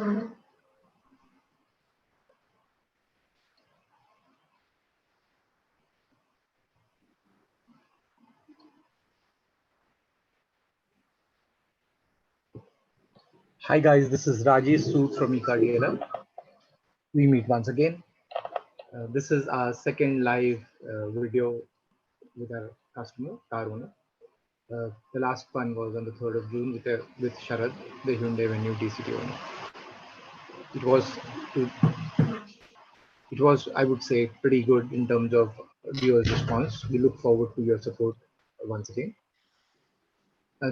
Hi guys, this is Rajesh Sood from Ecadlr. We meet once again. This is our second live video with our customer, car owner. The last one was on the 3rd of June with Sharad, the Hyundai Venue DCT owner. It was, I would say, pretty good in terms of viewers' response. We look forward to your support once again.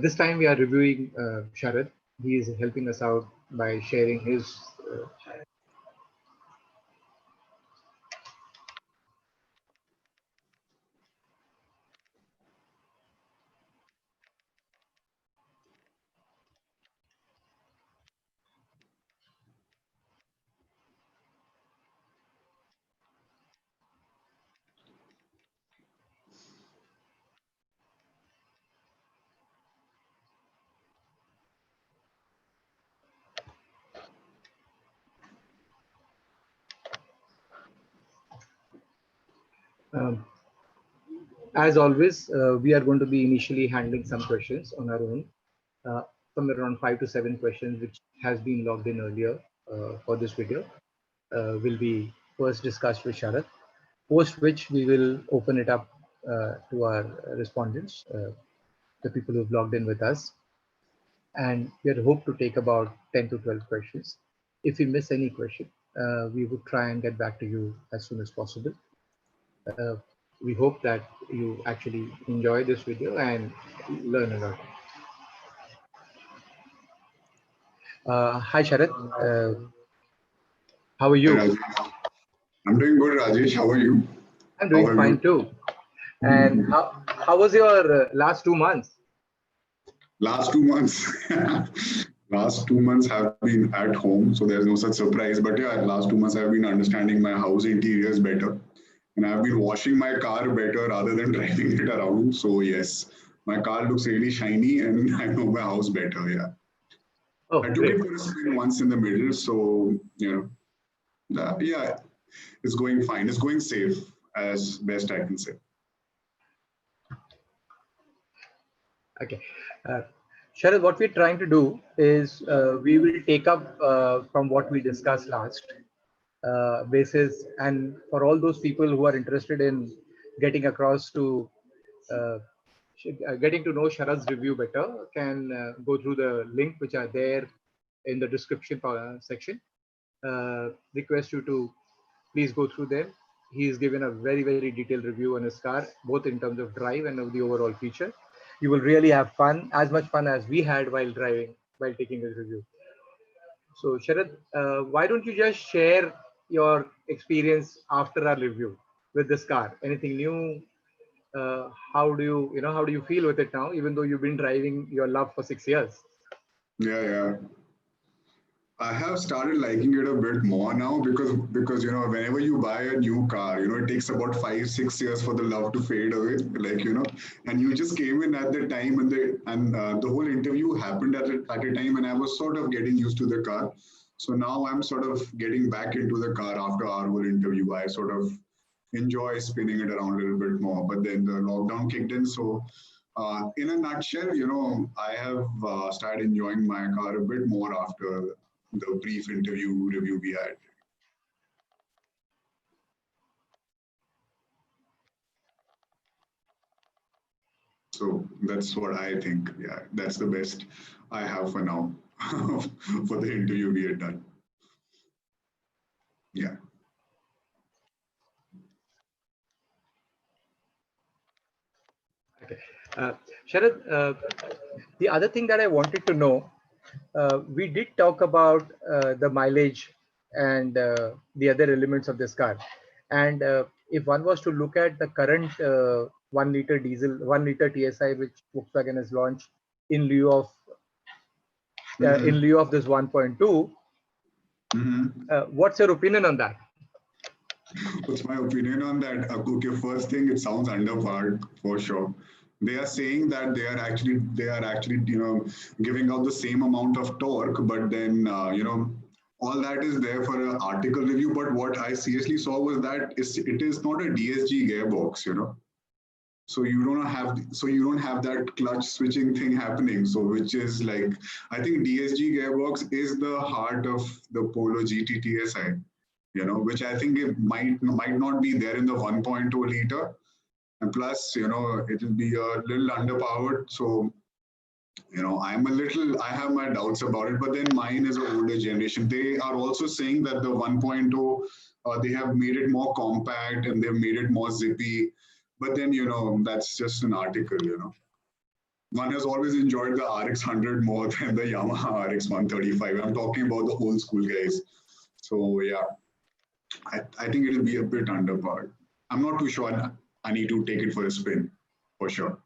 This time we are reviewing Sharad. He is helping us out by sharing his as always, we are going to be initially handling some questions on our own, somewhere around 5 to 7 questions, which has been logged in earlier for this video, will be first discussed with Sharad, post which we will open it up to our respondents, the people who've logged in with us. And we hope to take about 10 to 12 questions. If we miss any question, we would try and get back to you as soon as possible. We hope that you actually enjoy this video and learn a lot. Hi Sharad, how are you? Hey, I'm doing good, Rajesh. How are you? I'm doing fine too. And how was your last 2 months? Last 2 months. Last 2 months have been at home, so there's no such surprise. But yeah, last 2 months I've been understanding my house interiors better. And I've been washing my car better rather than driving it around. So yes, my car looks really shiny and I know my house better, yeah. Oh, I took great. it for a spin once in the middle, so, you know, yeah, it's going fine. It's going safe, as best I can say. Okay. Sharad, what we're trying to do is we will take up from what we discussed last basis, and for all those people who are interested in getting across to getting to know Sharad's review better, can go through the link which are there in the description section. Request you to please go through them. He's given a very, very detailed review on his car, both in terms of drive and of the overall feature. You will really have fun, as much fun as we had while driving, while taking his review. So Sharad, why don't you just share your experience after our review with this car? Anything new? How do you feel with it now, even though you've been driving your love for 6 years? Yeah. I have started liking it a bit more now because you know, whenever you buy a new car, you know, it takes about 5-6 years for the love to fade away, like, you know, and you just came in at the time and the whole interview happened at a time and I was sort of getting used to the car. So now I'm sort of getting back into the car after our whole interview. I sort of enjoy spinning it around a little bit more, but then the lockdown kicked in. So in a nutshell, you know, I have started enjoying my car a bit more after the brief review we had. So that's what I think. Yeah, that's the best I have for now for the interview we had done. Yeah. Okay. Sharad, the other thing that I wanted to know, we did talk about the mileage and the other elements of this car. And if one was to look at the current 1 liter diesel, 1 liter TSi, which Volkswagen has launched in lieu of this 1.2, what's your opinion on that? What's my opinion on that? Okay, first thing, it sounds underpowered for sure. They are saying that they are actually, you know, giving out the same amount of torque, but then, you know, all that is there for an article review. But what I seriously saw was that it is not a DSG gearbox, so you don't have that clutch switching thing happening. So which is like, I think DSG gearbox is the heart of the Polo GT TSi, which I think it might not be there in the 1.0 liter. And plus, it will be a little underpowered. So, I have my doubts about it, but then mine is an older generation. They are also saying that the 1.0, they have made it more compact and they've made it more zippy. But then, that's just an article. One has always enjoyed the RX 100 more than the Yamaha RX 135. I'm talking about the old school guys. So, yeah, I think it'll be a bit underpowered. I'm not too sure. I need to take it for a spin for sure.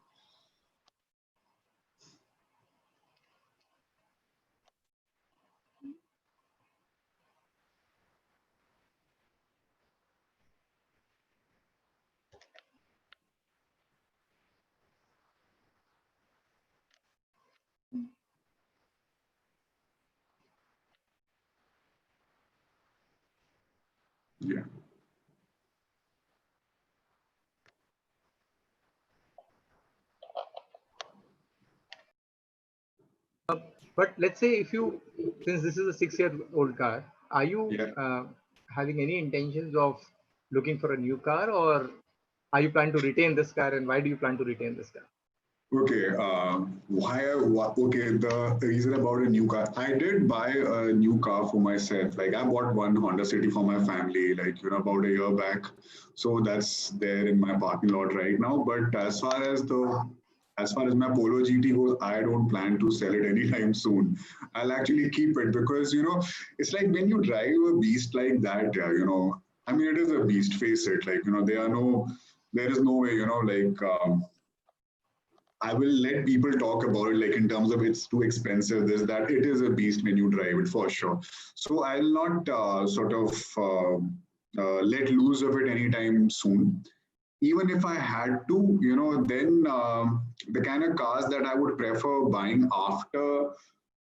Yeah. But let's say if you, since this is a 6-year-old car, are you Yeah. having any intentions of looking for a new car, or are you planning to retain this car, and why do you plan to retain this car? Okay. Okay. The reason about a new car, I did buy a new car for myself. Like I bought one Honda City for my family, like about a year back. So that's there in my parking lot right now. But as far as my Polo GT goes, I don't plan to sell it anytime soon. I'll actually keep it because it's like when you drive a beast like that. Yeah, I mean, it is a beast. Face it. Like there is no way. Like. I will let people talk about it, like in terms of it's too expensive, this, that. It is a beast when you drive it for sure. So I'll not sort of let loose of it anytime soon. Even if I had to, then the kind of cars that I would prefer buying after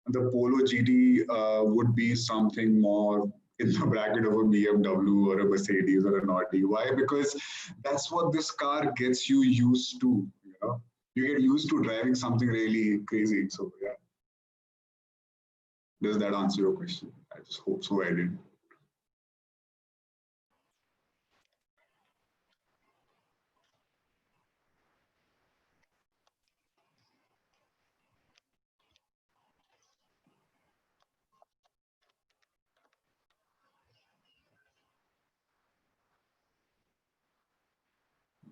the Polo GT would be something more in the bracket of a BMW or a Mercedes or an Audi. Why? Because that's what this car gets you used to. You get used to driving something really crazy. So yeah, does that answer your question? I just hope so. I did.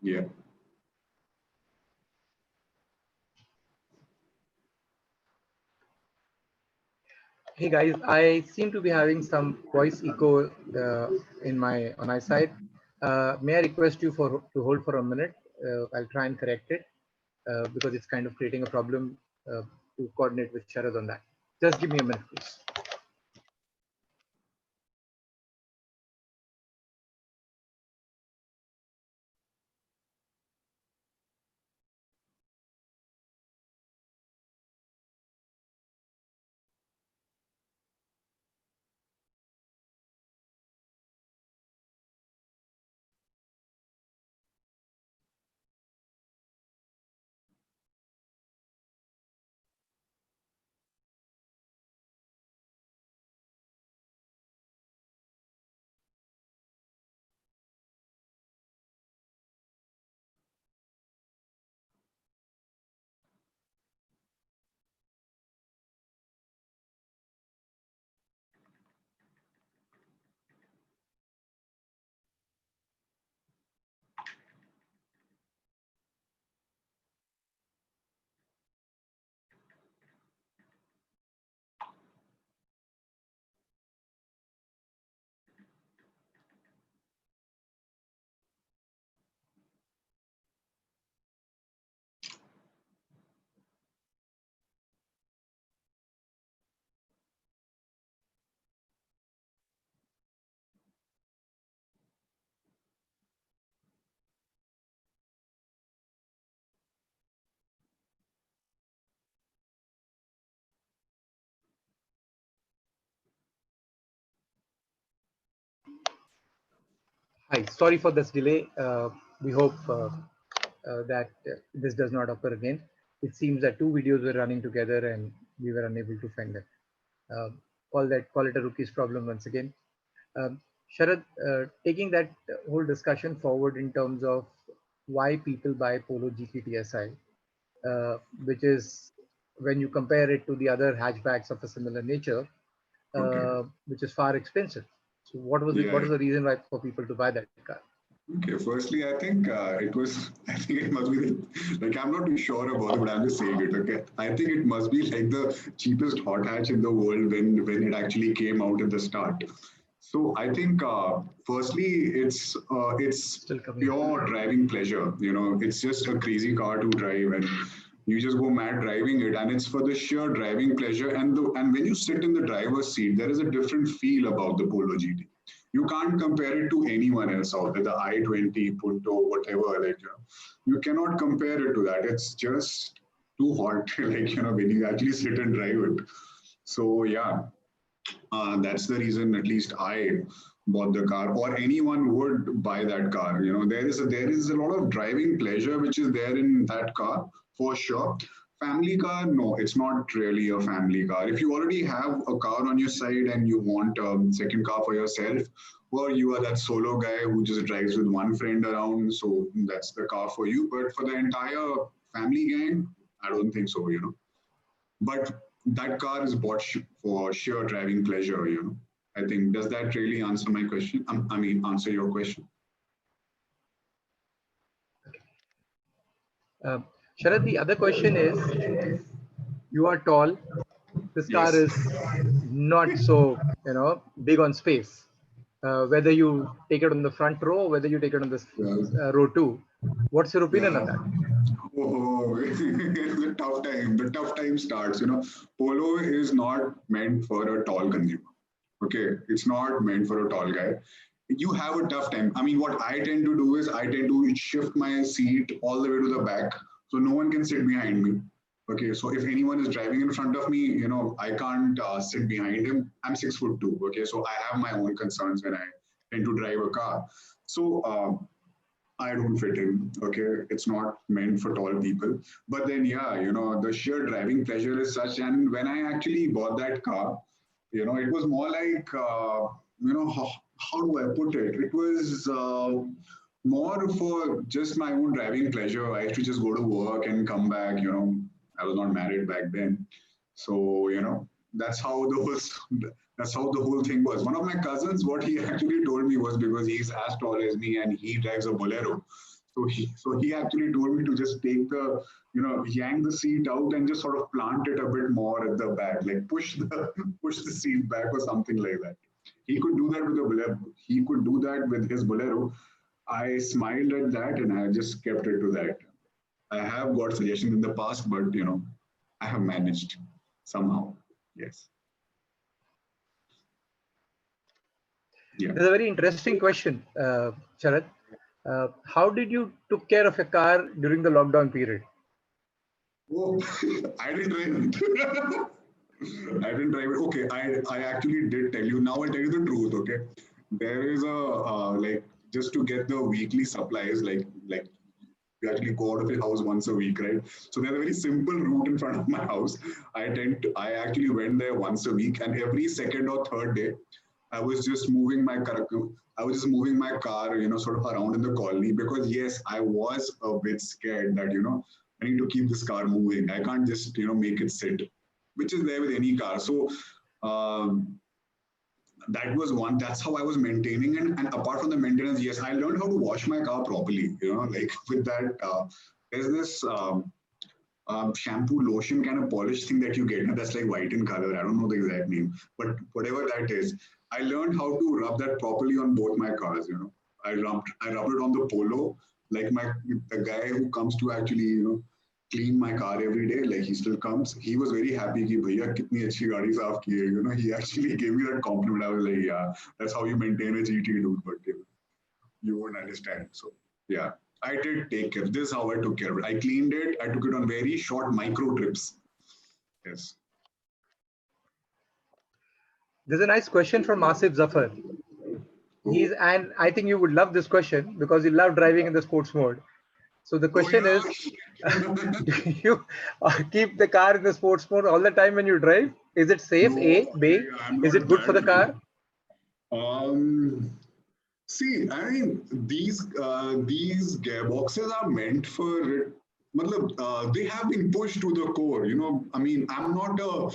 Yeah. Hey guys, I seem to be having some voice echo on my side. May I request you to hold for a minute? I'll try and correct it because it's kind of creating a problem to coordinate with Sharad on that. Just give me a minute, please. Hi, sorry for this delay. We hope that this does not occur again. It seems that two videos were running together and we were unable to find them. Call it a rookie's problem once again. Sharad, taking that whole discussion forward in terms of why people buy Polo GT TSi, which is when you compare it to the other hatchbacks of a similar nature, Okay. which is far expensive. So what was it? What Yeah. is the reason why for people to buy that car? Okay, firstly, I think it was, I think it must be, like, I'm not too sure about it, but I'm just saying it, okay? I think it must be like the cheapest hot hatch in the world when it actually came out at the start. So I think, firstly, it's Still coming. pure driving pleasure. You know, it's just a crazy car to drive, and you just go mad driving it, and it's for the sheer driving pleasure. And when you sit in the driver's seat, there is a different feel about the Polo GT. You can't compare it to anyone else out there, the i20, Punto, whatever. Like, you cannot compare it to that. It's just too hot, like, when you actually sit and drive it. So, yeah, that's the reason at least I bought the car, or anyone would buy that car. There is a lot of driving pleasure which is there in that car for sure. Family car, no, it's not really a family car. If you already have a car on your side and you want a second car for yourself, or you are that solo guy who just drives with one friend around, so that's the car for you. But for the entire family gang, I don't think so. But that car is bought for sheer driving pleasure. I think, does that really answer my question? I mean, answer your question? Um, Sharad, the other question is, you are tall. This car Yes. is not so, big on space. Whether you take it on the front row, whether you take it on the Yeah. row two, what's your opinion on Yeah. that? Oh, the tough time. The tough time starts. Polo is not meant for a tall consumer. Okay, it's not meant for a tall guy. You have a tough time. I mean, what I tend to do is I tend to shift my seat all the way to the back so no one can sit behind me. Okay, so if anyone is driving in front of me, I can't sit behind him. I'm 6'2". Okay, so I have my own concerns when I tend to drive a car. So I don't fit in. Okay, it's not meant for tall people. But then, yeah, the sheer driving pleasure is such. And when I actually bought that car, it was more like, how do I put it? It was more for just my own driving pleasure. I used to just go to work and come back. I was not married back then, so that's how that's how the whole thing was. One of my cousins, what he actually told me was, because he's as tall as me and he drives a Bolero. So he actually told me to just take the, yank the seat out and just sort of plant it a bit more at the back, like push the push the seat back or something like that. He could do that with a Bolero. He could do that with his Bolero. I smiled at that and I just kept it to that. I have got suggestions in the past, but I have managed somehow. Yes. Yeah. There's a very interesting question, Sharad. How did you took care of your car during the lockdown period? Oh, I didn't drive it. I didn't drive it. Okay, I actually did tell you. Now I'll tell you the truth. Okay, there is a like, just to get the weekly supplies, like we actually go out of the house once a week, right? So there's a very simple route in front of my house. I actually went there once a week, and every second or third day, I was just moving my car. I was just moving my car, sort of around in the colony, because yes, I was a bit scared that I need to keep this car moving. I can't just make it sit, which is there with any car. So um, that was one. That's how I was maintaining it. And apart from the maintenance, yes, I learned how to wash my car properly. Like with that, there's this shampoo lotion kind of polish thing that you get. That's like white in color. I don't know the exact name, but whatever that is, I learned how to rub that properly on both my cars. I rubbed it on the Polo, like the guy who comes to actually clean my car every day. Like, he still comes. He was very happy कि भैया कितनी अच्छी गाड़ी साफ की है. He actually gave me that compliment. I was like, yeah, that's how you maintain a GT, dude. But you won't understand. So yeah, I did take care. This is how I took care of it. I cleaned it. I took it on very short micro trips. Yes. There's a nice question from Asif Zafar. He's, Oh, and I think you would love this question because you love driving in the sports mode. So the oh question is, yeah. do you keep the car in the sports mode all the time when you drive? Is it safe? No, A. B. I'm Is not it good for that the car? way. Um, See, I mean, these gearboxes are meant for. They have been pushed to the core. I mean, I'm not a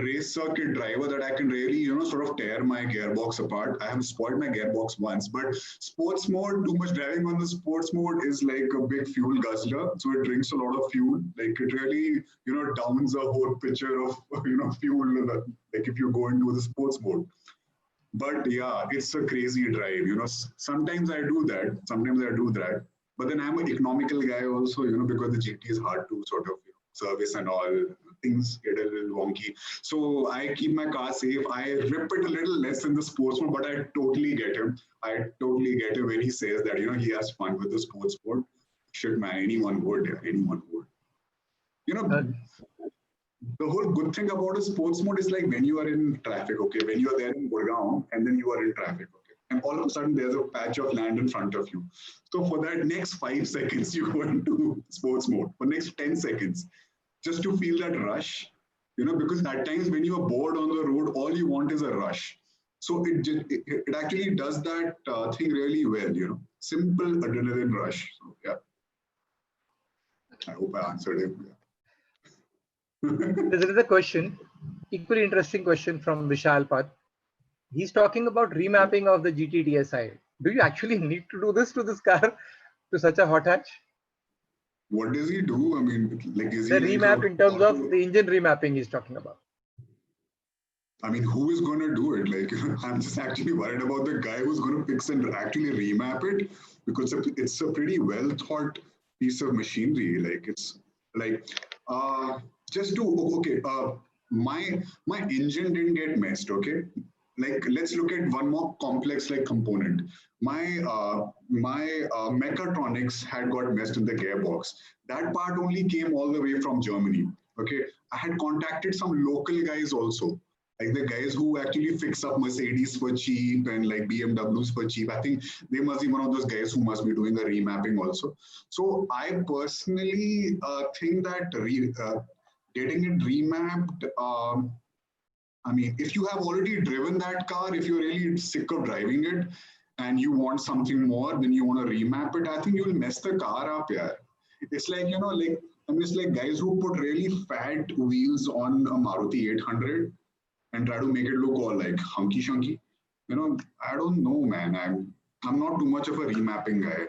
race circuit driver that I can really, sort of tear my gearbox apart. I have spoiled my gearbox once, but sports mode, too much driving on the sports mode is like a big fuel guzzler. So it drinks a lot of fuel. Like it really, downs a whole pitcher of, fuel. Like if you go into the sports mode. But yeah, it's a crazy drive. Sometimes I do that. Sometimes I do that. But then I'm an economical guy also, because the GT is hard to sort of service and all. Things get a little wonky. So I keep my car safe. I rip it a little less in the sports mode, but I totally get him. I totally get him when he says that, he has fun with the sports mode. Shit, man, anyone would. Yeah, anyone would. You know, Uh, the whole good thing about a sports mode is like when you are in traffic, okay, when you are there in Gurgaon and then you are in traffic, okay, and all of a sudden there's a patch of land in front of you. So for that next 5 seconds, you go into sports mode for next 10 seconds just to feel that rush, because at times when you are bored on the road, all you want is a rush. So it actually does that thing really well, simple adrenaline rush. So yeah, I hope I answered it. there's another question, equally interesting question from Vishal Pat. He's talking about Yeah. remapping of the GT TSi. Do you actually need to do this to this car to such a hot hatch? What does he do? I mean, like, is The he like a remap in terms of auto? the engine remapping he's talking about. I mean, who is going to do it? Like, I'm just actually worried about the guy who's going to fix and actually remap it because it's a pretty well thought piece of machinery. Like, it's like, just to, okay, my engine didn't get messed, okay? Like, let's look at one more complex like component. My mechatronics had got messed in the gearbox. That part only came all the way from Germany. Okay, I had contacted some local guys also, like the guys who actually fix up Mercedes for cheap and like BMWs for cheap. I think they must be one of those guys who must be doing the remapping also. So I personally think that getting it remapped. I mean, if you have already driven that car, if you're really sick of driving it and you want something more, then you want to remap it. I think you'll mess the car up, yeah. It's like, like I mean, it's like guys who put really fat wheels on a Maruti 800 and try to make it look all like hunky shunky. I don't know, man. I'm not too much of a remapping guy.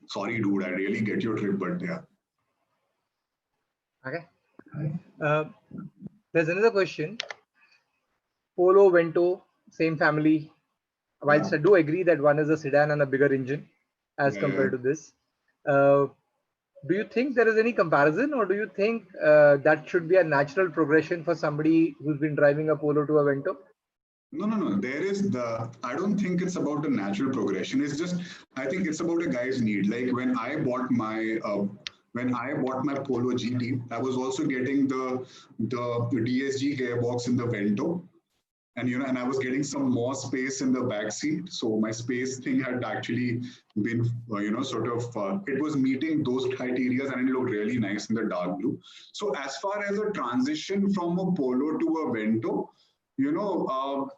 Sorry, dude. I really get your trick, but yeah. Okay. Uh, there's another question. Polo, Vento, same family. Yeah. Whilst I do agree that one is a sedan and a bigger engine as Yeah, yeah. compared to this, uh, do you think there is any comparison, or do you think that should be a natural progression for somebody who's been driving a Polo to a Vento? No, no, no. I don't think it's about the natural progression. I think it's about a guy's need. Like when I bought my Polo GT, I was also getting the DSG gearbox in the Vento. And I was getting some more space in the back seat. So my space thing had actually been, sort of, it was meeting those criteria and it looked really nice in the dark blue. So as far as a transition from a Polo to a Vento, you know,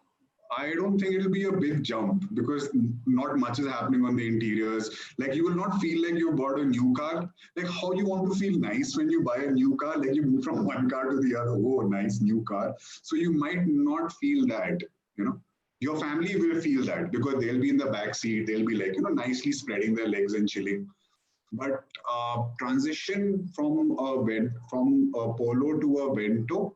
I don't think it'll be a big jump because not much is happening on the interiors. Like you will not feel like you bought a new car. Like how you want to feel nice when you buy a new car, like you move from one car to the other. Oh, nice new car. So you might not feel that, you know. Your family will feel that because they'll be in the back seat. They'll be like, nicely spreading their legs and chilling. But transition from a Polo to a Vento,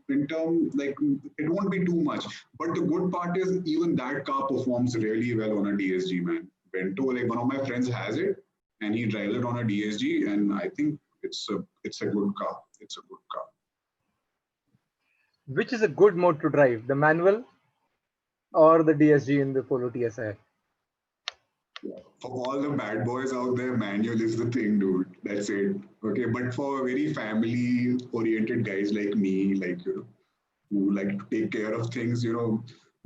in term like it won't be too much, but the good part is even that car performs really well on a DSG, man. Vento, like one of my friends has it and he drives it on a DSG, and I think it's a good car. It's a good car. Which is a good mode to drive, the manual or the DSG in the Polo TSI? For all the bad boys out there, manual is the thing, dude. That's it. Okay, but for very family oriented guys like me, like who like to take care of things,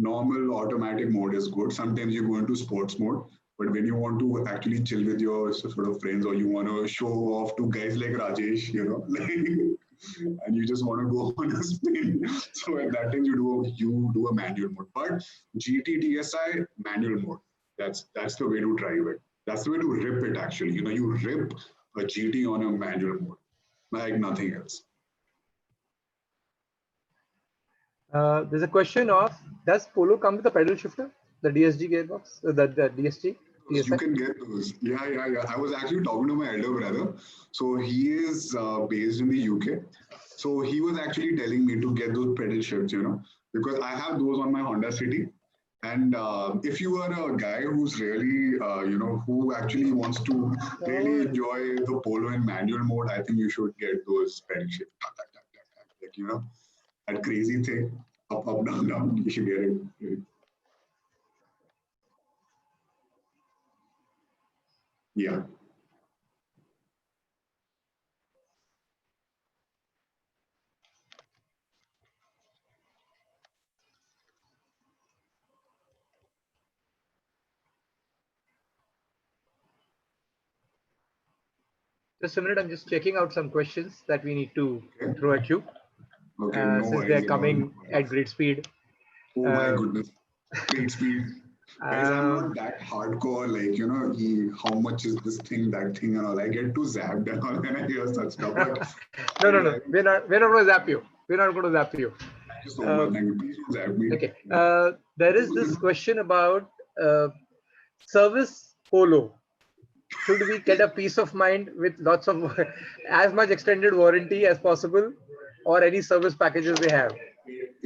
normal automatic mode is good. Sometimes you go into sports mode, but when you want to actually chill with your sort of friends, or you want to show off to guys like Rajesh, and you just want to go on a spin, so at that time you do a manual mode. But GT TSi manual mode. That's the way to drive it. That's the way to rip it. Actually, you rip a GT on a manual mode like nothing else. There's a question of, does Polo come with a pedal shifter, the DSG gearbox, the DSG You TSi? can get those. Yeah. I was actually talking to my elder brother. So he is based in the UK. So he was actually telling me to get those pedal shifts, because I have those on my Honda City. And if you are a guy who's really, who actually wants to really enjoy the Polo in manual mode, I think you should get those pedal shifts. Like, that crazy thing, up, down, down. You should get it. Yeah. Just a minute, I'm just checking out some questions that we need to Okay. throw at you, Okay, no since they're worries at all. coming at great speed. Oh my goodness, great speed. Guys, I'm Um, not that hardcore, like, how much is this thing, that thing, and all. I get too zapped and all when I hear such stuff. But no. We're not going to zap you. We're not going to zap you. thank you so Uh, much. Thank you. Please don't zap me. okay. There is this question about service Polo. Should we get a peace of mind with lots of as much extended warranty as possible, or any service packages they have?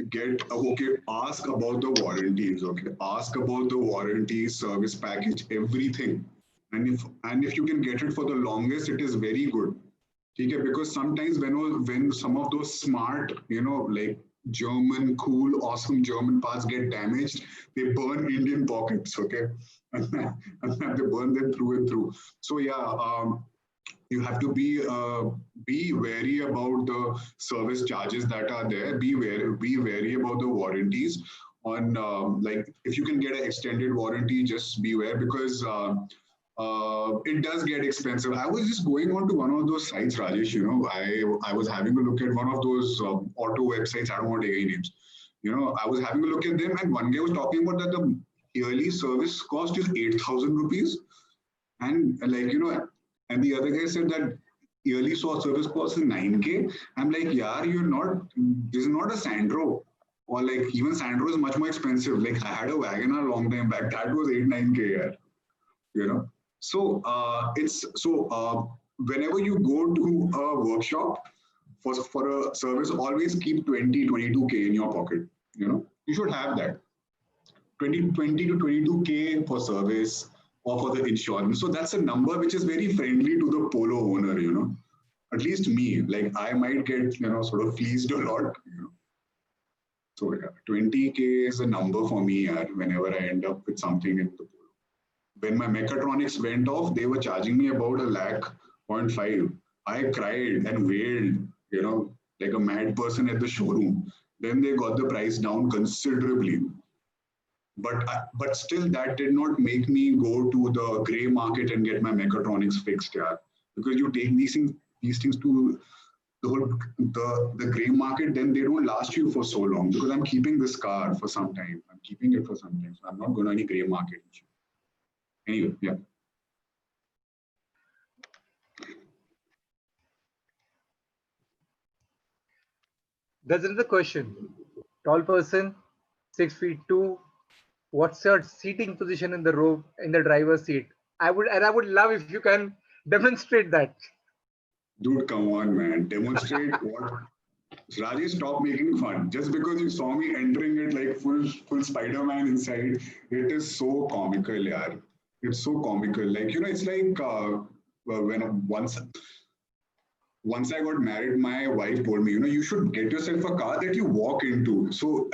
Okay, ask about the warranties. Okay, ask about the warranty, service package, everything. And if you can get it for the longest, it is very good. Okay, because sometimes when some of those smart, like German, cool, awesome German parts get damaged, they burn Indian pockets. Okay, and they burn them through and through. So yeah, you have to be wary about the service charges that are there. Be wary about the warranties. On like, if you can get an extended warranty, just beware, because it does get expensive. I was just going on to one of those sites, Rajesh. I was having a look at one of those auto websites. I don't want to take any names. I was having a look at them, and one guy was talking about that the yearly service cost is 8,000 rupees, and like, and the other guy said that yearly service cost is 9K. I'm like, yeah, this is not a Sandro. Or like, even Sandro is much more expensive. Like, I had a Wagoner a long time back. That was 8, 9K, yeah, So whenever you go to a workshop for a service, always keep 20, 22K in your pocket. You should have that. 20 to 22K for service or for the insurance. So that's a number which is very friendly to the Polo owner, At least me, like, I might get, sort of fleeced a lot. So yeah, 20K is a number for me, whenever I end up with something in the Polo. When my mechatronics went off, they were charging me about 1.5 lakh. I cried and wailed, like a mad person at the showroom. Then they got the price down considerably. But still, that did not make me go to the gray market and get my mechatronics fixed, yeah. Because you take these things to the gray market, then they don't last you for so long. Because I'm keeping this car for some time. I'm keeping it for some time. So I'm not going to any gray market. Anyway, yeah. There's another question. Tall person, 6 feet 2. What's your seating position in the row in the driver's seat? I would love if you can demonstrate that. Dude, come on, man. Demonstrate what. Rajesh, stop making fun. Just because you saw me entering it like full Spider-Man inside, it is so comical, yeah. It's so comical. Like, it's like when once I got married, my wife told me, you should get yourself a car that you walk into. So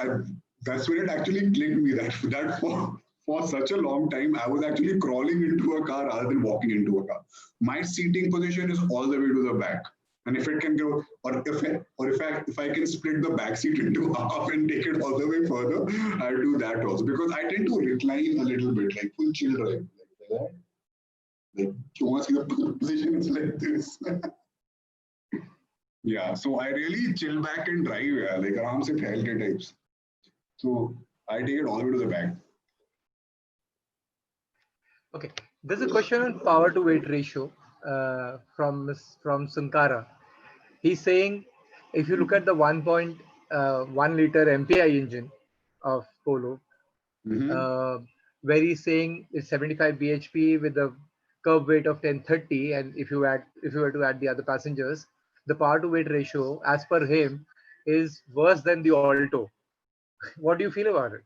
that's when it actually clicked me that for such a long time, I was actually crawling into a car rather than walking into a car. My seating position is all the way to the back. And if it can go, if I can split the back seat into half and take it all the way further, I'll do that also because I tend to recline a little bit, like full chill drive, like that. Like you want to see the position is like this. Yeah, so I really chill back and drive, yeah, like around se phail ke types. So I take it all the way to the back. Okay, there's a question on power to weight ratio from Sankara. He's saying if you look at the 1.1 liter MPI engine of Polo, where he's saying it's 75 bhp with a curb weight of 1030, and if you were to add the other passengers, the power to weight ratio, as per him, is worse than the Alto. What do you feel about it?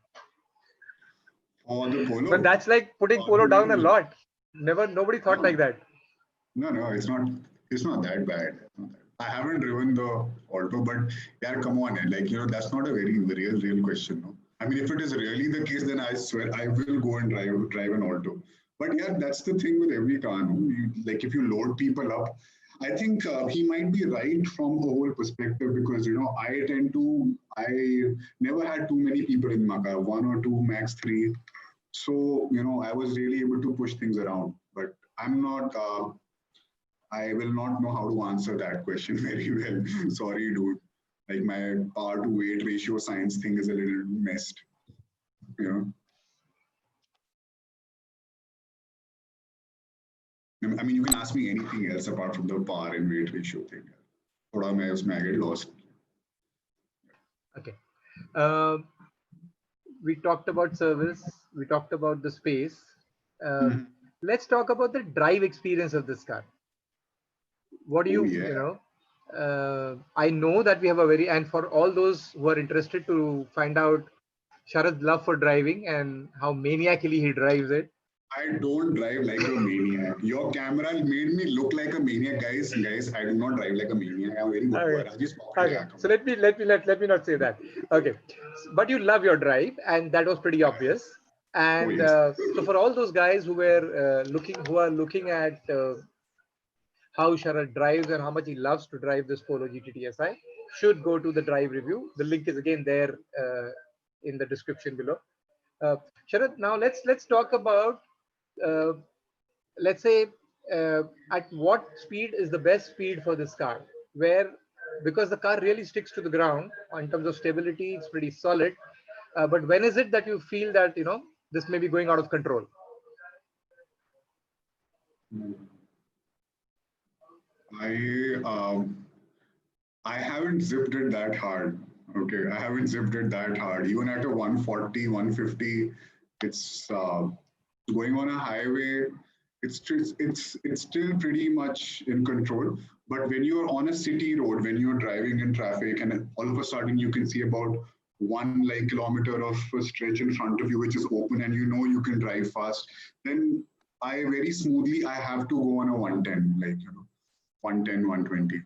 On the But Polo, that's like putting power to Polo weight down a ratio. lot. Nobody thought like No, that. no, it's not. It's not that bad. It's not that. I haven't driven the Alto, but yeah, come on, like that's not a very real question. No? I mean, if it is really the case, then I swear I will go and drive an Alto. But yeah, that's the thing with every car. No? Like if you load people up, I think he might be right from a whole perspective because I never had too many people in my car, one or two, max three. So I was really able to push things around. But I'm not. I will not know how to answer that question very well. Sorry, dude. Like my power to weight ratio science thing is a little messed. You know. I mean, you can ask me anything else apart from the power and weight ratio thing. थोड़ा मैं उसमें I get lost. Okay. Uh, we talked about service. We talked about the space. Uh, let's talk about the drive experience of this car. What do Oh you yeah. know? I know that we have a very, and for all those who are interested to find out Sharad's love for driving and how maniacally he drives it. I don't drive like a maniac. Your camera made me look like a maniac, guys. Guys, I do not drive like a maniac. I'm very good boy. Okay. Rajis pocket Okay. gaya, come So let me not say that. Okay. But you love your drive, and that was pretty obvious. on. Oh And yes. so for all those guys who are looking at how Sharad drives and how much he loves to drive this Polo GT TSi, should go to the drive review. The link is again there in the description below. Uh, Sharad, now let's talk about uh, let's say uh, at what speed is the best speed for this car, where because the car really sticks to the ground in terms of stability, it's pretty solid. But when is it that you feel that this may be going out of control? I I haven't zipped it that hard. Okay, I haven't zipped it that hard. Even at a 140, 150, it's going on a highway. It's still pretty much in control. But when you're on a city road, when you're driving in traffic, and all of a sudden you can see about one like kilometer of a stretch in front of you, which is open, and you can drive fast, then I very smoothly I have to go on a 110, like 110, 120.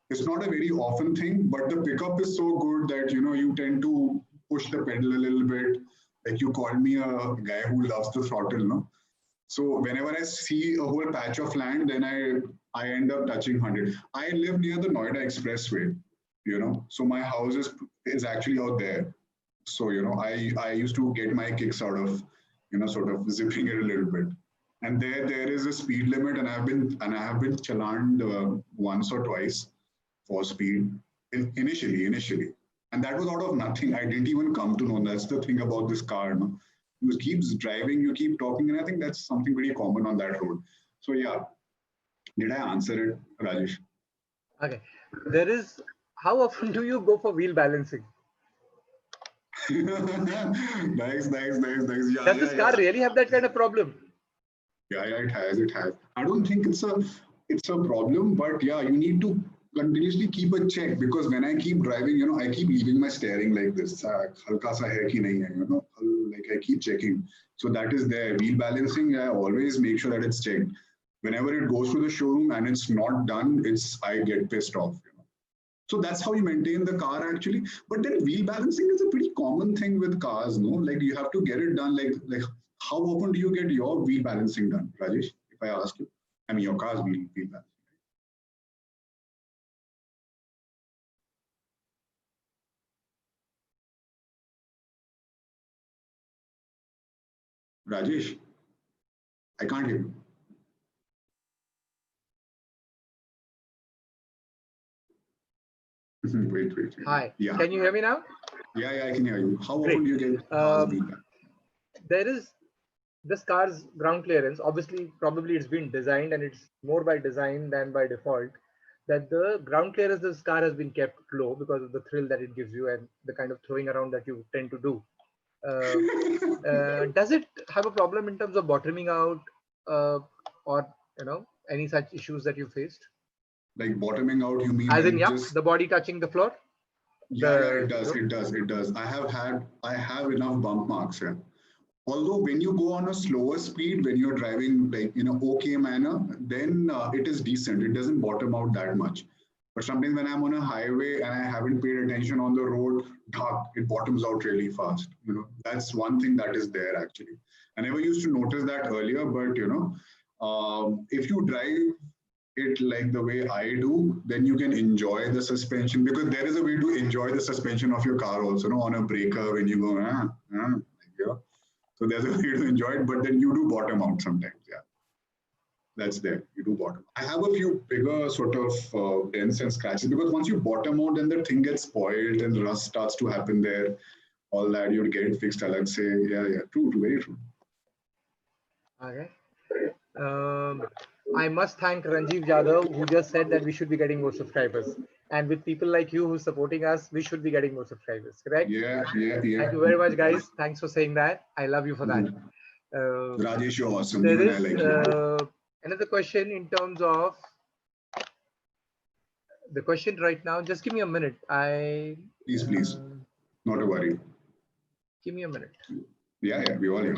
It's not a very often thing, but the pickup is so good that you tend to push the pedal a little bit. Like you called me a guy who loves the throttle, no? So whenever I see a whole patch of land, then I end up touching 100. I live near the Noida Expressway, so my house is actually out there. So I used to get my kicks out of sort of zipping it a little bit. And there is a speed limit, and I have been challaned once or twice for speed initially, and that was out of nothing. I didn't even come to know. That's the thing about this car, no? You keeps driving, you keep talking, and I think that's something pretty common on that road. So yeah, did I answer it, Rajesh? Okay. There is, how often do you go for wheel balancing? Nice. Yeah, Does yeah, this car yeah. really have that kind of problem? Yeah, it has. I don't think it's a problem, but yeah, you need to continuously keep a check because when I keep driving, I keep leaving my steering like this. Halka sa hai ki nahi hai, like I keep checking. So that is there. Wheel balancing, I always make sure that it's checked. Whenever it goes to the showroom and it's not done, I get pissed off. So that's how you maintain the car actually. But then wheel balancing is a pretty common thing with cars, no? Like you have to get it done. Like how often do you get your wheel balancing done, Rajesh? If I ask you, I mean your car's wheel balancing. Rajesh, I can't hear you. Wait. Hi, Yeah. can you hear me now? Yeah, I can hear you. How Great. often do you get cars being done? There is this car's ground clearance. Obviously, probably it's been designed, and it's more by design than by default, that the ground clearance of this car has been kept low because of the thrill that it gives you and the kind of throwing around that you tend to do. Does it have a problem in terms of bottoming out, or any such issues that you faced? Like bottoming out, you mean As in, like yeah, just the body touching the floor. yeah, it does. I have enough bump marks here. Although when you go on a slower speed, when you're driving like in a okay manner, then it is decent. It doesn't bottom out that much. But sometimes when I'm on a highway and I haven't paid attention on the road, it bottoms out really fast. That's one thing that is there actually. I never used to notice that earlier, but if you drive it like the way I do, then you can enjoy the suspension, because there is a way to enjoy the suspension of your car also, on a breaker when you go, yeah. So there's a way to enjoy it, but then you do bottom out sometimes. Yeah, that's there. You do bottom. I have a few bigger sort of dents and scratches, because once you bottom out, then the thing gets spoiled and rust starts to happen there. All that you get it fixed. I like say, yeah, true, very true. Okay. I must thank Ranjiv Jadhav, who just said that we should be getting more subscribers. And with people like you who's supporting us, we should be getting more subscribers, correct? Yeah. Thank you very much, guys. Thanks for saying that. I love you for that. Rajesh, you're awesome. There Even I is like you. another question in terms of the question right now. Just give me a minute. Please. Not a worry. Give me a minute. Yeah, we all here.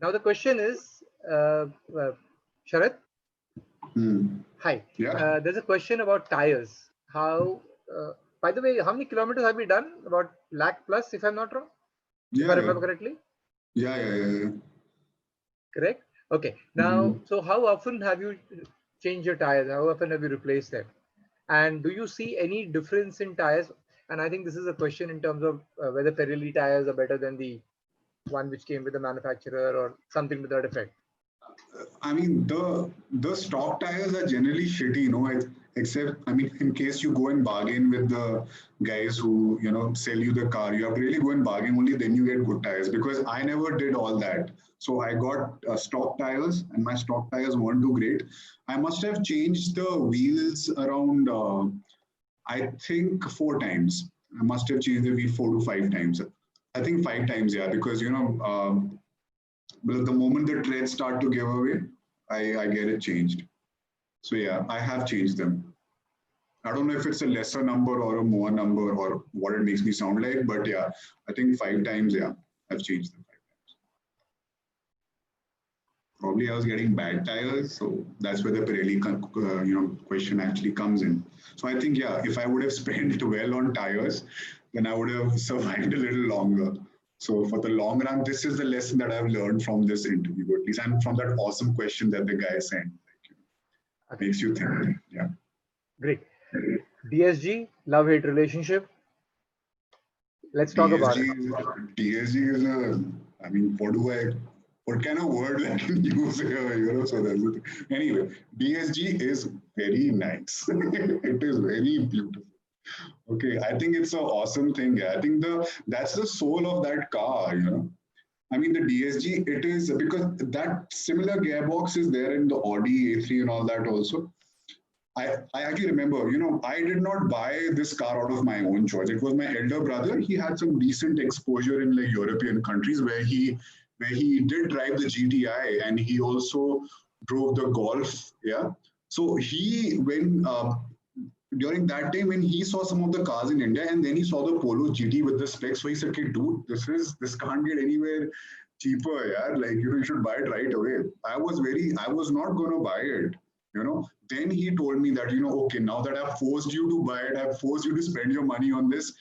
Now the question is, Sharat. Hi. Yeah. There's a question about tires. By the way, how many kilometers have we done? About lakh plus, if I'm not wrong. If I remember correctly. Yeah. Correct. Okay. Now, so how often have you changed your tires? How often have you replaced them? And do you see any difference in tires? And I think this is a question in terms of whether Pirelli tires are better than the one which came with the manufacturer or something to that effect. I mean, the stock tires are generally shitty, except, I mean, in case you go and bargain with the guys who, sell you the car, you have to really go and bargain, only then you get good tires, because I never did all that. So I got stock tires, and my stock tires weren't too great. I must have changed the wheels around, I think 4 times. I must have changed the wheel 4 to 5 times. I think 5 times, yeah, because, but the moment the treads start to give away, I get it changed. So yeah, I have changed them. I don't know if it's a lesser number or a more number or what it makes me sound like, but yeah, I think 5 times, yeah, I've changed them 5 times. Probably I was getting bad tires, so that's where the Pirelli, question actually comes in. So I think, yeah, if I would have spent well on tires, then I would have survived a little longer. So for the long run, this is the lesson that I've learned from this interview, at least, and from that awesome question that the guy sent. Okay. Makes you think. Yeah. Great. DSG, love-hate relationship. Let's talk about it. DSG is I mean, what kind of word I can use here, so that's it. Anyway, DSG is very nice. It is very beautiful. Okay, I think it's an awesome thing. I think that's the soul of that car, I mean, the DSG, it is because that similar gearbox is there in the Audi A3 and all that also. I actually remember, I did not buy this car out of my own choice. It was my elder brother. He had some recent exposure in like European countries where he did drive the GTI, and he also drove the Golf. Yeah. So during that time when he saw some of the cars in India, and then he saw the Polo GT with the specs, so he said, "Okay, dude, this can't get anywhere cheaper, yeah. Like you should buy it right away." I was not gonna buy it, Then he told me that, okay, now that I've forced you to buy it, I've forced you to spend your money on this.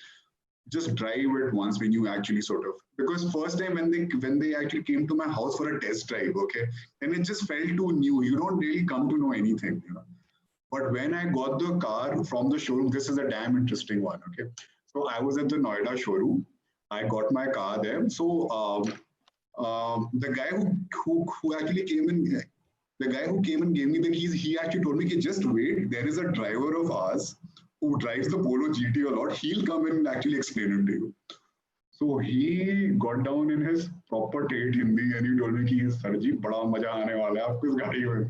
just drive it once when you actually sort of, because first time when they actually came to my house for a test drive, okay, and it just felt too new. You don't really come to know anything, you know. But when I got the car from the showroom, this is a damn interesting one. Okay, so I was at the Noida showroom. I got my car there. So the guy who actually came in, the guy who came and gave me the keys, he actually told me, "Ki, just wait. There is a driver of ours who drives the Polo GT a lot. He'll come and actually explain it to you." So he got down in his proper टेट Hindi and he told me कि sir ji बड़ा मजा आने वाला है आपको इस गाड़ी में,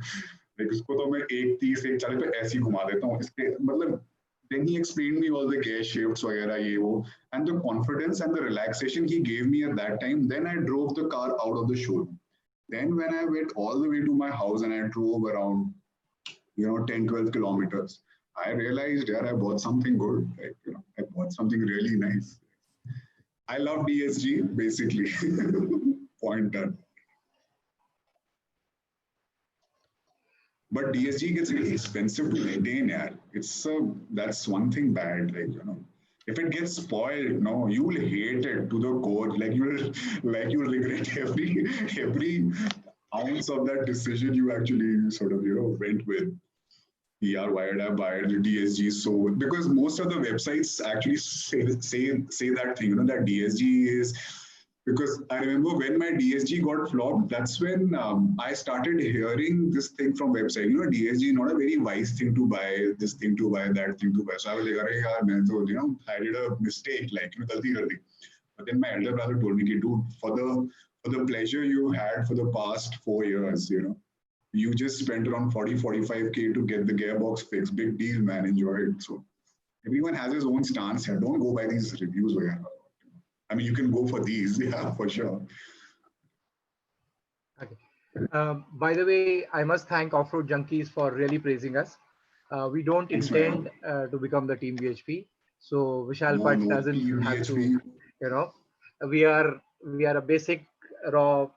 like इसको तो मैं 130 140 पे ऐसे ही घुमा देता हूँ इसके मतलब. Then he explained me all the gear shifts वगैरह ये वो, and the confidence and the relaxation he gave me at that time. Then I drove the car out of the showroom. Then when I went all the way to my house and I drove around, 10-12 kilometers, I realized, yeah, I bought something good. Like, I bought something really nice. I love DSG basically. Point done. But DSG gets really expensive to maintain. Yeah, that's one thing bad. Like if it gets spoiled, no, you will hate it to the core. You'll regret every ounce of that decision you actually sort of went with. Yeah, why did I buy the DSG? So because most of the websites actually say that thing, that DSG is, because I remember when my DSG got flopped, that's when I started hearing this thing from website. DSG is not a very wise thing to buy, this thing to buy, that thing to buy. So I was like, "Arey yaar, main to, I did a mistake, like galti kar di." But then my elder brother told me, "Dude, for the pleasure you had for the past 4 years, you just spent around 40-45K to get the gearbox fixed. Big deal, man. Enjoy it." So everyone has his own stance here. Don't go by these reviews. I mean, you can go for these, yeah, for sure. Okay. By the way, I must thank Off-Road Junkies for really praising us. We don't Thanks, intend man. to become the Team BHP. So Vishal No, Bhatt no, doesn't Team have to, BHP. we are a basic, raw,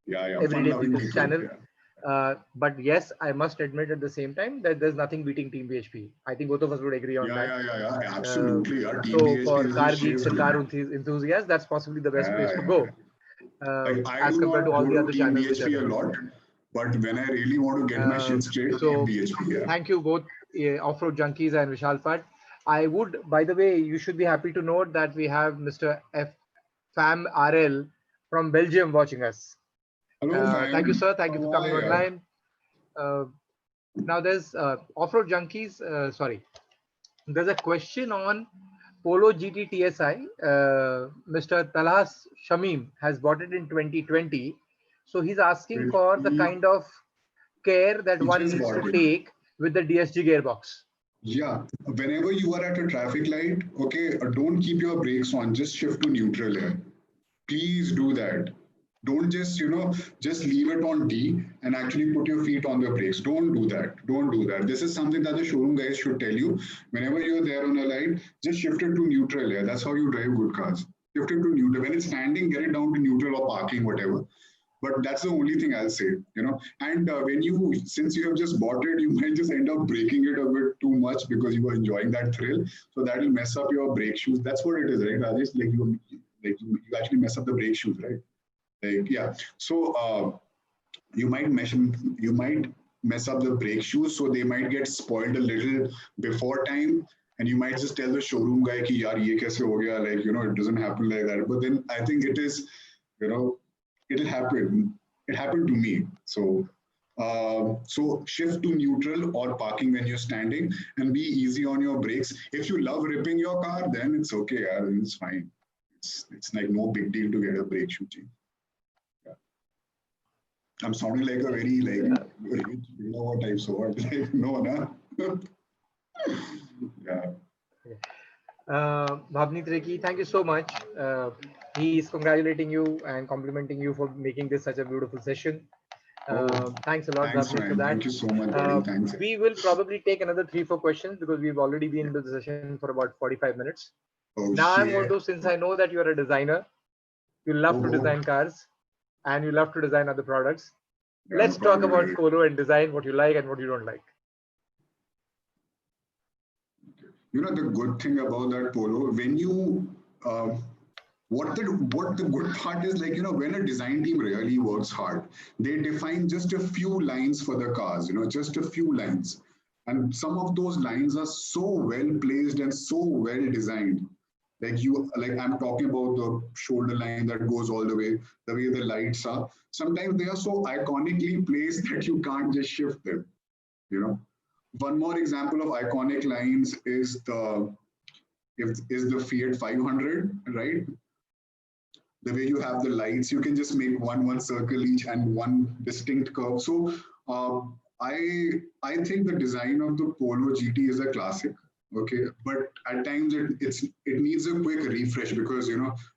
Yeah, everyday fun-loving people's people. channel. Yeah. But yes, I must admit at the same time that there's nothing beating Team BHP. I think both of us would agree on that. Yeah. Absolutely. Yeah, Team So BHP for is the car shit. geeks and car enthusiasts, that's possibly the best place to Yeah. go Like I as do compared to not all go the to other Team channels which are BHP a there. lot, but when I really want to get my shit straight, Team So BHP. Yeah. thank you both, Off-Road Junkies and Vishal Bhatt. I would, by the way, you should be happy to note that we have Mr. Fam RL from Belgium watching us. Hello, Thank you, fam. sir. Thank you for How coming are you? online. Now there's Off-Road Junkies. Sorry, there's a question on Polo GT TSi. Mr. Talhas Shamim has bought it in 2020. So he's asking Well, for the kind of care that he one just needs to bought it. take with the DSG gearbox. Yeah, whenever you are at a traffic light, okay, don't keep your brakes on, just shift to neutral here. Please do that. Don't just leave it on D and actually put your feet on the brakes. Don't do that. Don't do that. This is something that the showroom guys should tell you. Whenever you're there on a light, just shift it to neutral here. That's how you drive good cars. Shift it to neutral. When it's standing, get it down to neutral or parking, whatever. But that's the only thing I'll say. And since you have just bought it, you might just end up breaking it a bit too much because you are enjoying that thrill. So that will mess up your brake shoes. That's what it is, right, Rajesh? You actually mess up the brake shoes, right? Like, yeah. So you might mess up the brake shoes, so they might get spoiled a little before time. And you might just tell the showroom guy, ki, yaar, ye kaise ho gaya? Like, it doesn't happen like that. But then I think it is, it'll happen. It happened to me. So shift to neutral or parking when you're standing and be easy on your brakes. If you love ripping your car, then it's okay. It's fine. It's like no big deal to get a brake shoe change. Yeah. I'm sounding like a very rich type sort. Like, no, nah. Yeah. Bhavni Treki, thank you so much. He is congratulating you and complimenting you for making this such a beautiful session. Thanks a lot, Thanks, Bhavni, for man. that. Thank you so much, buddy. Thanks. We will probably take another 3-4 questions because we've already been into the session for about 45 minutes. Oh, Now I'm going shit. to, since I know that you're a designer, you love to design cars and you love to design other products. Yeah, Let's talk about right. Polo and design, what you like and what you don't like. The good thing about that Polo, when you what the good part is, like, when a design team really works hard, they define just a few lines for the cars, just a few lines. And some of those lines are so well placed and so well designed. Like I'm talking about the shoulder line that goes all the way the lights are. Sometimes they are so iconically placed that you can't just shift them, you know. One more example of iconic lines is the Fiat 500, right? The way you have the lights, you can just make one circle each and one distinct curve. So uh, I think the design of the Polo GT is a classic. Okay, but at times it needs a quick refresh because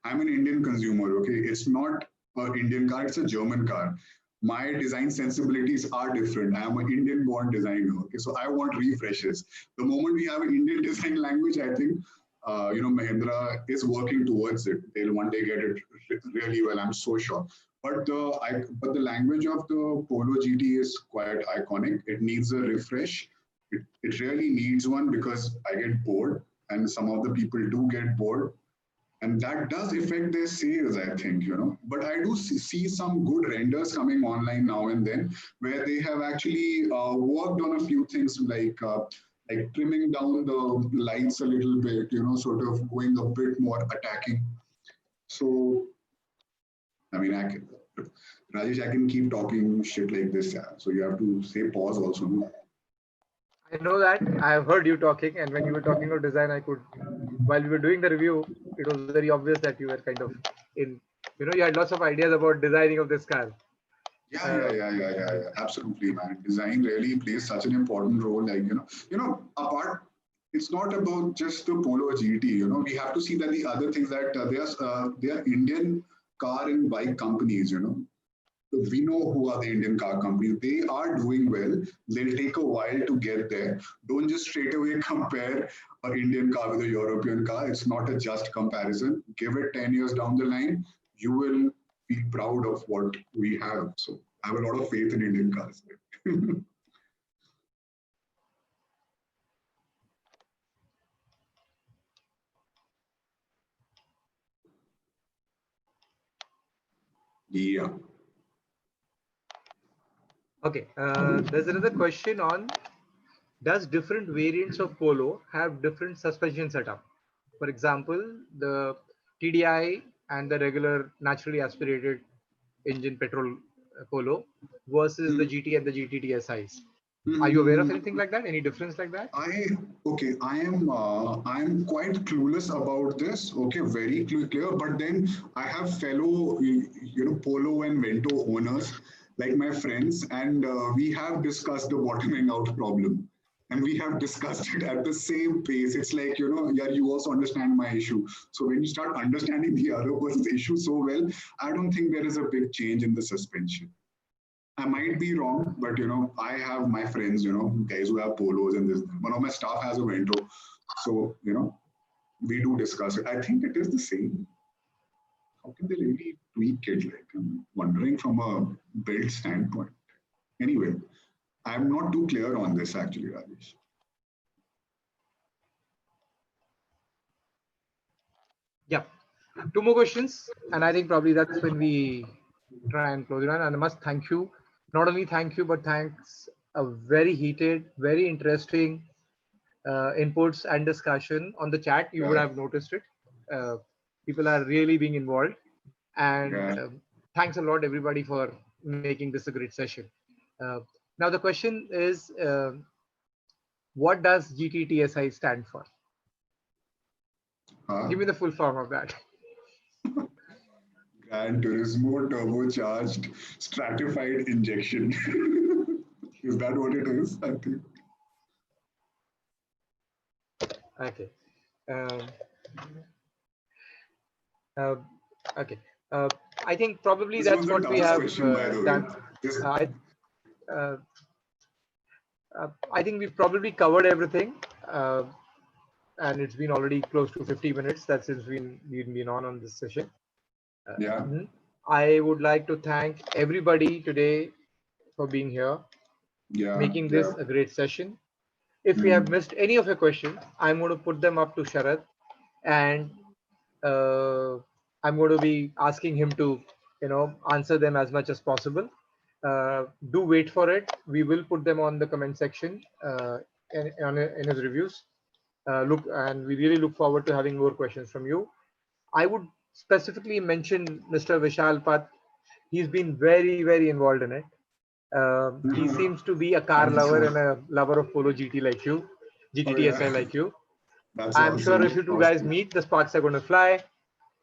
I'm an Indian consumer. Okay, it's not an Indian car; it's a German car. My design sensibilities are different. I'm an Indian born designer. Okay, so I want refreshes. The moment we have an Indian design language, I think Mahindra is working towards it. They'll one day get it really well. I'm so sure. But the language of the Polo GT is quite iconic. It needs a refresh. It really needs one because I get bored, and some of the people do get bored, and that does affect their sales, I think. But I do see some good renders coming online now and then, where they have actually worked on a few things like trimming down the lights a little bit, sort of going a bit more attacking. So I mean, Rajesh, I can keep talking shit like this, yeah. So you have to say pause also, no? I know that. I have heard you talking, and when you were talking about design, I could, while we were doing the review, it was very obvious that you were kind of in, you had lots of ideas about designing of this car. Yeah. Absolutely, man. Design really plays such an important role. Like, apart, it's not about just the Polo GT. We have to see that the other things that they are Indian car and bike companies. We know who are the Indian car companies. They are doing well. They'll take a while to get there. Don't just straight away compare an Indian car with a European car. It's not a just comparison. Give it 10 years down the line, you will be proud of what we have. So I have a lot of faith in Indian cars. Yeah. Okay, there's another question on, does different variants of Polo have different suspension setup? For example, the TDI and the regular naturally aspirated engine petrol Polo versus the GT and the GT TSIs. Are you aware of anything like that? Any difference like that? I am quite clueless about this. Okay, very clear. But then I have fellow Polo and Vento owners like my friends, and we have discussed the bottoming out problem. And we have discussed it at the same pace. It's like, yeah, you also understand my issue. So when you start understanding the other person's issue so well, I don't think there is a big change in the suspension. I might be wrong, but I have my friends, guys who have polos and this. One of my staff has a Vento, so we do discuss it. I think it is the same. How can they really tweak it? Like, I'm wondering from a build standpoint. Anyway, I'm not too clear on this actually, Rajesh. Yeah. Two more questions, and I think probably that's when we try and close it down. And I must thank you, not only thank you, but thanks a very heated, very interesting inputs and discussion on the chat. You would Yeah, have noticed it. People are really being involved, and yeah. thanks a lot everybody for making this a great session. Uh, now the question is, what does GTTSI stand for? Huh? Give me the full form of that. Gran Turismo turbocharged stratified injection. Is that what it is? I think. Okay. Um, uh, okay. Uh, I think probably This was that's the what we toughest have question, by the way. done. This, Uh, uh, I think we've probably covered everything, and it's been already close to 50 minutes that since we've been on this session. yeah, I would like to thank everybody today for being here, yeah, making yeah. this a great session. If we have Mm. missed any of your questions, I'm going to put them up to Sharad, and I'm going to be asking him to, answer them as much as possible. Do wait for it. We will put them on the comment section in his reviews. And we really look forward to having more questions from you. I would specifically mention Mr. Vishal Pat. He's been very, very involved in it. He seems to be a car Thank lover you. and a lover of Polo GT like you, GT Oh yeah, TSi like you. that's I'm sure if awesome. you two guys Awesome. meet, the sparks are going to fly.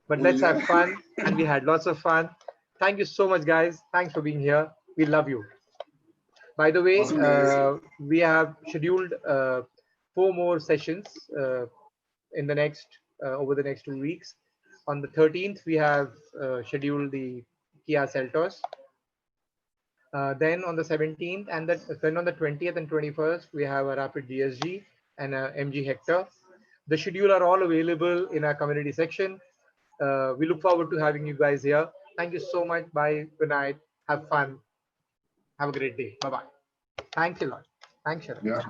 But Oh let's yeah. have fun, and we had lots of fun. Thank you so much, guys. Thanks for being here. We love you. By the way, Awesome, guys. we have scheduled 4 more sessions in the next over the next 2 weeks. On the 13th, we have scheduled the Kia Seltos. Then on the 17th then on the 20th and 21st, we have a Rapid DSG and a MG Hector. The schedule are all available in our community section. We look forward to having you guys here. Thank you so much. Bye. Good night. Have fun. Have a great day. Bye bye. Thanks a lot. Thanks, Sharon. Yeah.